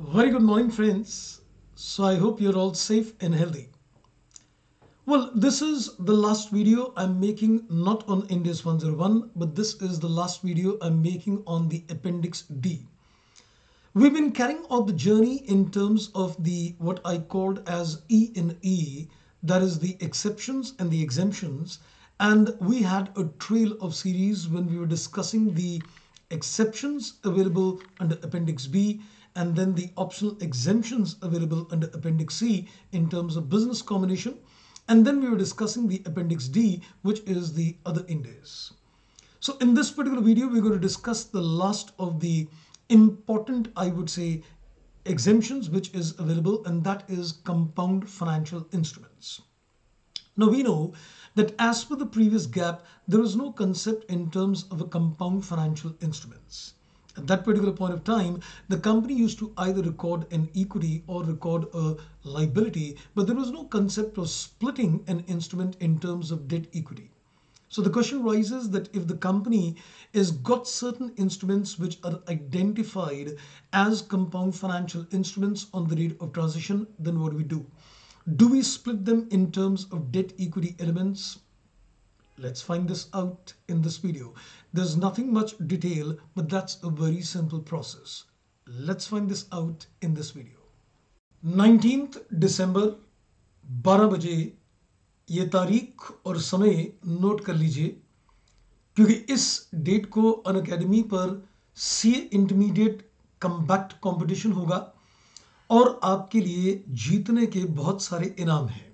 Very good morning, friends. So I hope you're all safe and healthy. Well, this is the last video I'm making not on India's 101, but this is the last video I'm making on the Appendix D. We've been carrying out the journey in terms of the what I called as E in E, that is the exceptions and the exemptions. And we had a trail of series when we were discussing the exceptions available under Appendix B and then the optional exemptions available under Appendix C in terms of business combination. And then we were discussing the Appendix D, which is the other Indies. So in this particular video, we're going to discuss the last of the important, I would say, exemptions which is available, and that is compound financial instruments. Now we know that as per the previous gap, there is no concept in terms of a compound financial instruments. At that particular point of time, the company used to either record an equity or record a liability, but there was no concept of splitting an instrument in terms of debt equity. So the question rises that if the company has got certain instruments which are identified as compound financial instruments on the date of transition, then what do we do? Do we split them in terms of debt equity elements? Let's find this out in this video. There's nothing much detail, but that's a very simple process. Let's find this out in this video. 19th December 12 बजे ये तारीख और समय note कर लीजिए, क्योंकि इस date को अनअकैडमी पर सीए इंटरमीडिएट कम्बैक्ट कंपटीशन होगा और आपके लिए जीतने के बहुत सारे इनाम हैं।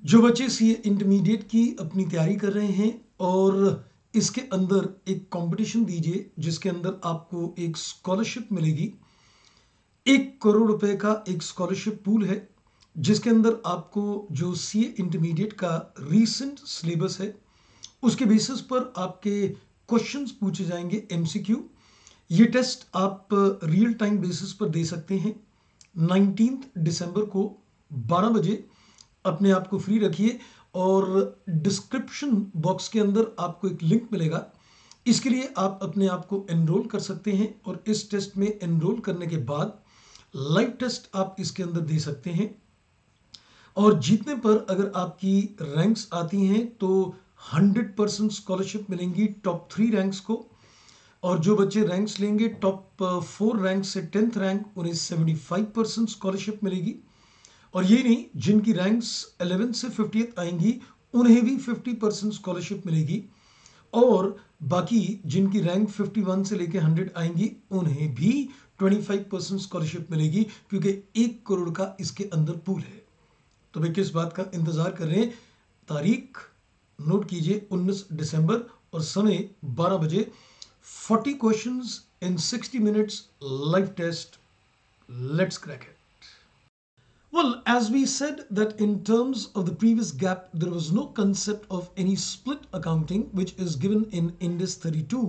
जो बच्चे सीए इंटरमीडिएट की अपनी तैयारी कर रहे हैं और इसके अंदर एक कंपटीशन दीजिए जिसके अंदर आपको एक स्कॉलरशिप मिलेगी। 1 करोड़ रुपए का एक स्कॉलरशिप पूल है जिसके अंदर आपको जो सीए इंटरमीडिएट का रीसेंट सिलेबस है उसके बेसिस पर आपके क्वेश्चंस पूछे जाएंगे एमसीक्यू। ये टेस्ट आप रियल टाइम बेसिस पर दे सकते हैं। 19 दिसंबर को 12 बजे अपने आप को फ्री रखिए और डिस्क्रिप्शन बॉक्स के अंदर आपको एक लिंक मिलेगा। इसके लिए आप अपने आप को एनरोल कर सकते हैं और इस टेस्ट में एनरोल करने के बाद लाइव टेस्ट आप इसके अंदर दे सकते हैं और जीतने पर अगर आपकी रैंक्स आती हैं तो 100% स्कॉलरशिप मिलेंगी टॉप 3 रैंक्स को, और जो बच्चे रैंक्स लेंगे टॉप 4 रैंक से 10th रैंक उन्हें 75% स्कॉलरशिप मिलेगी। और यही नहीं, जिनकी रैंक्स 11th से 50th आएंगी उन्हें भी 50% स्कॉलरशिप मिलेगी और बाकी जिनकी रैंक 51 से लेकर 100 आएंगी उन्हें भी 25% स्कॉलरशिप मिलेगी, क्योंकि 1 करोड़ का इसके अंदर पूल है। तो भाई किस बात का इंतजार कर रहे हैं? तारीख नोट कीजिए 19 दिसंबर और समय 12 बजे। 40 questions in 60 minutes live test. Let's crack it. Well, as we said that in terms of the previous gap, there was no concept of any split accounting, which is given in Indus 32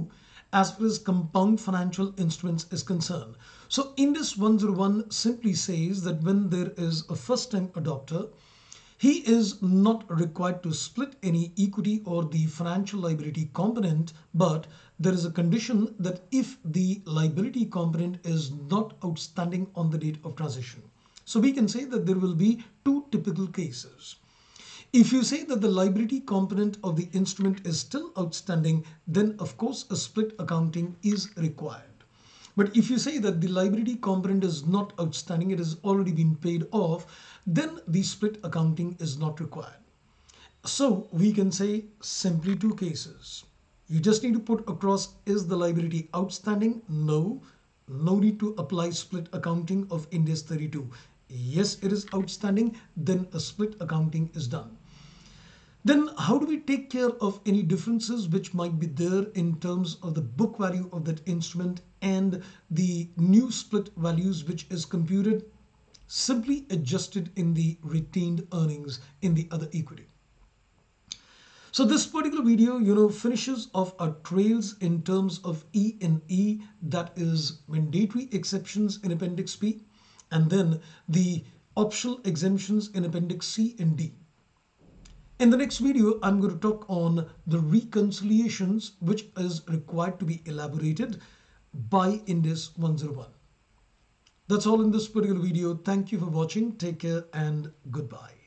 as far as compound financial instruments is concerned. So Indus 101 simply says that when there is a first-time adopter, he is not required to split any equity or the financial liability component, but there is a condition that if the liability component is not outstanding on the date of transition. So we can say that there will be two typical cases. If you say that the liability component of the instrument is still outstanding, then of course a split accounting is required. But if you say that the liability component is not outstanding, it has already been paid off, then the split accounting is not required. So we can say simply two cases. You just need to put across, is the liability outstanding? No. No need to apply split accounting of Indus 32. Yes, it is outstanding, then a split accounting is done. Then how do we take care of any differences which might be there in terms of the book value of that instrument and the new split values which is computed, simply adjusted in the retained earnings in the other equity. So this particular video, finishes off our trails in terms of E and E, that is mandatory exceptions in Appendix B, and then the optional exemptions in Appendix C and D. In the next video, I'm going to talk on the reconciliations which is required to be elaborated by Indus 101. That's all in this particular video. Thank you for watching. Take care and goodbye.